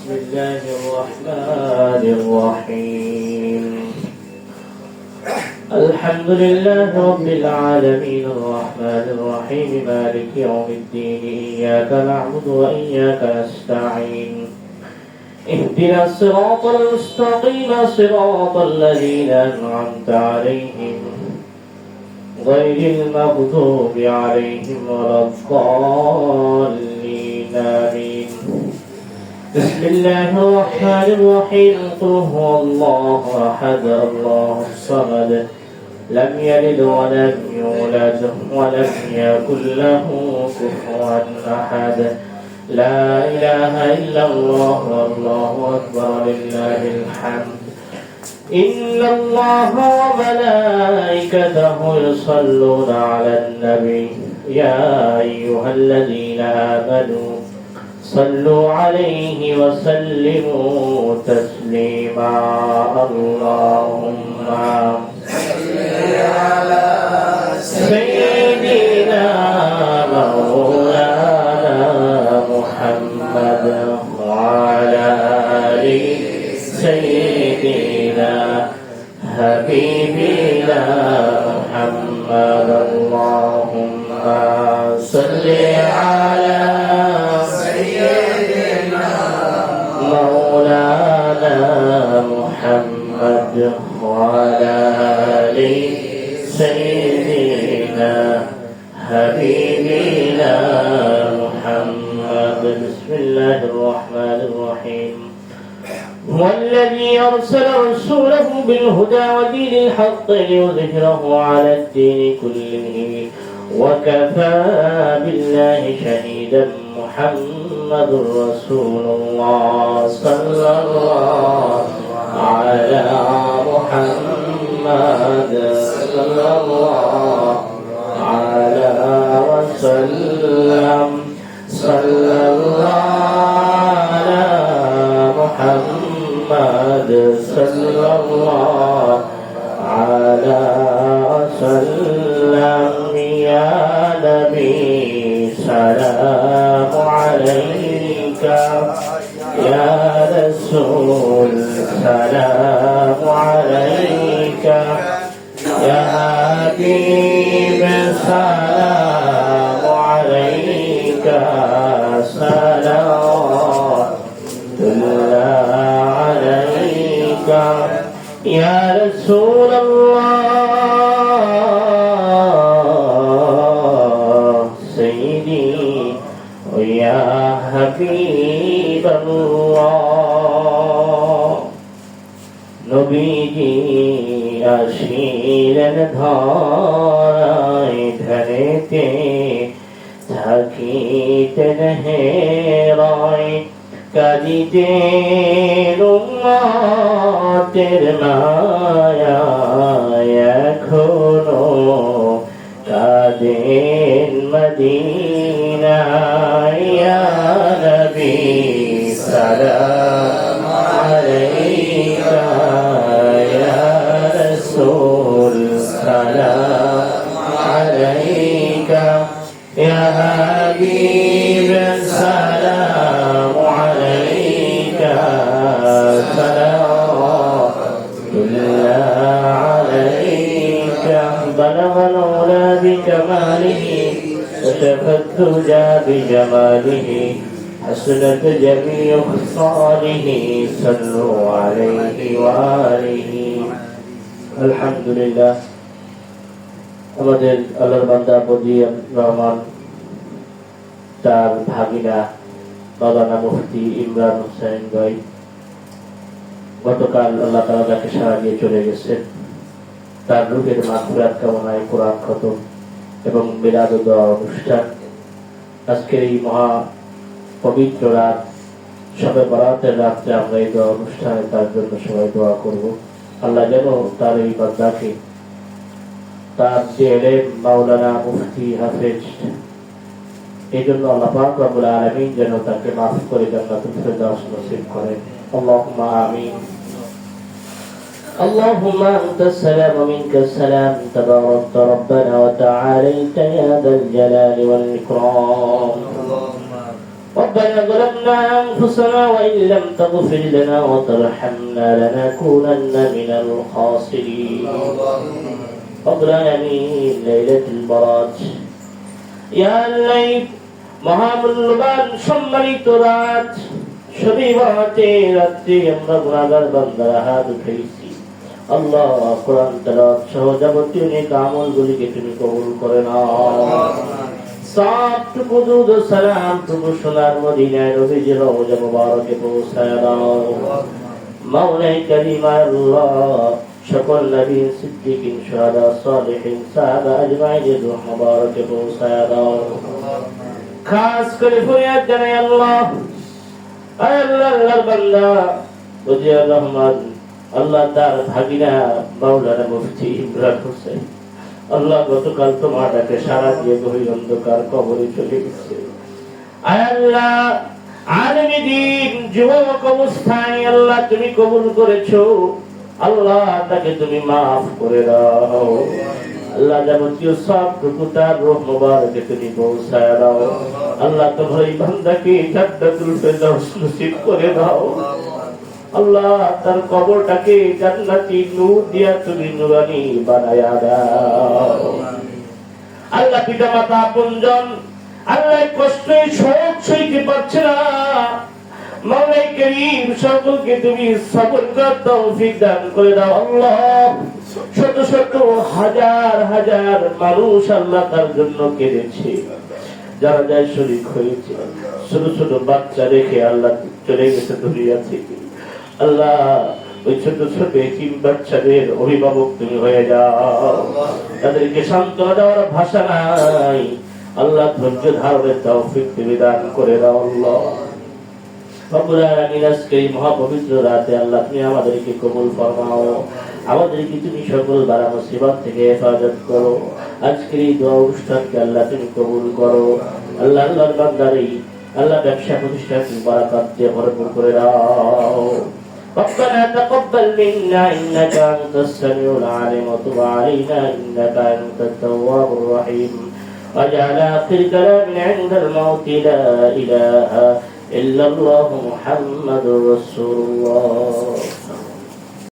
بسم الله الرحمن الرحيم الحمد لله رب العالمين الرحمن الرحيم مالك يوم الدين إياك نعبد وإياك نستعين اهدنا الصراط المستقيم صراط الذين أنعمت عليهم غير المغضوب عليهم ولا الضالين آمين بسم الله الرحمن الرحيم قل هو الله أحد الله الصمد لم يلد ولم يولد ولم يكن له كفوا أحد لا إله إلا الله والله أكبر لله الحمد إن الله وملائكته يصلون على النبي يا أيها الذين آمنوا صلوا عليه وسلموا تسليما اللهم صل على سيدنا مولانا محمد وعلى آل سيدنا حبيبنا محمد اللهم صل على سيدنا مولانا محمد وعلى آل سيدنا حبيبنا محمد بسم الله الرحمن الرحيم هو الذي أرسل رسوله بالهدى ودين الحق ليظهره على الدين كله وكفى بالله شهيدا محمد رسول الله صلى الله على محمد صلى الله على وسلم صلى الله على محمد صلى الله على وسلم يا نبي سلام عليك يا رسول سلام عليك يا حبيب سلام عليك صلوات الله عليك يا رسول الله سيدي ويا حبيب الله নবীজি আসিলেন ধরায় ধরেতে থাকিতেন হেরায় কাঁদিতেন উম্মতের মায়ায় এখনো কাঁদেন মদিনায় ইয়া নবী সালাম আলাইকা ইয়া রাসূল সালাম আলাইকা ইয়া হাবিব সালাম আলাইকা সালাওয়াতুল্লাহ আলাইকা بلغ العلا بكماله وشفى الدجى بجماله حسنت جميع خصاله صلوا عليه وآله الحمد لله আমাদের আল্লাহর বান্দা বদিউর রহমান তার ভাগিনা মাওলানা মুফতি ইমরান হোসেন ভাই গতকাল আল্লাহ তাআলা তাকে সারা দিয়ে চলে গেছেন তার রূহের মাগফিরাত কামনায় কোরআন খতম এবং মিলাদ ও দোয়া অনুষ্ঠান আজকের এই মহা পবিত্র রাত শবে বরাতের রাত্রে আমরা এই দোয়া অনুষ্ঠানে তার জন্য সবাই দোয়া করব আল্লাহ যেন তার এই বান্দাকে তার যে এলেম মাওলানা মুফতি হাফেজ এই জন্য আল্লাহ পাক রব্বুল আলামিন যেন তাকে মাফ করে জান্নাতুল ফেরদাউস নসিব করেন আল্লাহুম্মা আমিন اللهم أنت السلام ومنك السلام تباركت ربنا وتعاليت يا ذا الجلال والإكرام ربنا ظلمنا أنفسنا وإن لم تغفر لنا وترحمنا لنكونن من الخاسرين رب العالمين ليلة البراج يا الليل মহামূল্যবান সম্মানিত রাত শবে বরাতে রাত্রে আমরা গুনাহগার বান্দারা হাত উঠাইছি আল্লাহ কোরআন তেলাওয়াত সহ যাবতীয় নেক আমলগুলিকে তুমি কবুল করে নাও সাতটুকু দুরূদ ও সালাম টুকু সোনার মদিনায় নবীজির রওজা মুবারকে পৌঁছায় দাও মাওলাই কারীম আল্লাহ সকল নবী সিদ্দিকিন শুহাদা সালেহিন সাহাবা আজমাইনের রূহ মুবারকে পৌঁছায় দাও খাস করে ফরিয়াদ জানাই আল্লাহ আল্লাহর বান্দা ওজিয়ার রহমান আল্লাহ তার ভাগিনা মাওলানা মুফতি ইমরান হোসেন আল্লাহ গতকাল তোমার ডাকে সারা দিয়ে গভীর অন্ধকার কবরে চলে গেছে আল্লাহ আলেমী দ্বীন যুবক অবস্থায় আল্লাহ তুমি কবুল করেছো আল্লাহ তাকে তুমি মাফ করে দাও আল্লাহ যাবতীয় সবটুকু তার রূহ মুবারকে তুমি পৌঁছায় দাও আল্লাহ তোমার এই বান্দাকে জান্নাতুল ফেরদাউস নসিব করে দাও আল্লাহ তার কবরটাকে জান্নাতি নূর দিয়া তুমি নুরানি বানায়া দাও আল্লাহ পিতামাতা আপনজন আল্লাহ কষ্টে শোক সইতে পারছে না মাওলাই কারীম সকলকে তুমি সবর করার তৌফিক দান করে দাও আল্লাহ শত শত হাজার হাজার মানুষ আল্লাহ তার জন্য কেঁদেছে যারা যায় শরীক হয়েছে ছোট ছোট বাচ্চা রেখে আল্লাহ চলে গেছে দুনিয়া থেকে আল্লাহ ওই ছোট ছোট এতিম বাচ্চাদের অভিভাবক তুমি হয়ে যাও তাদেরকে সান্ত্বনা দেওয়ার ভাষা নাই আল্লাহ ধৈর্য ধারণের তৌফিক তুমি দান করে দাও আল্লাহ রব্বুল আলামিন আজকে এই মহাপবিত্র রাতে আল্লাহ তুমি আমাদেরকে কবুল ফরমাও আমাদেরকে তুমি সকল বালা মুসিবত থেকে হেফাজত করো আজকের এই দোয়া অনুষ্ঠানকে আল্লাহ তুমি কবুল করো আল্লাহ আল্লাহর বান্দারে আল্লাহ ব্যবসা প্রতিষ্ঠানকে বারাকাত দিয়ে ভরপুর করে দাও ربنا تقبل منا إنك أنت السميع العليم وتب علينا إنك أنت التواب الرحيم واجعل آخر كلامنا عند الموت لا إله إلا الله محمد رسول الله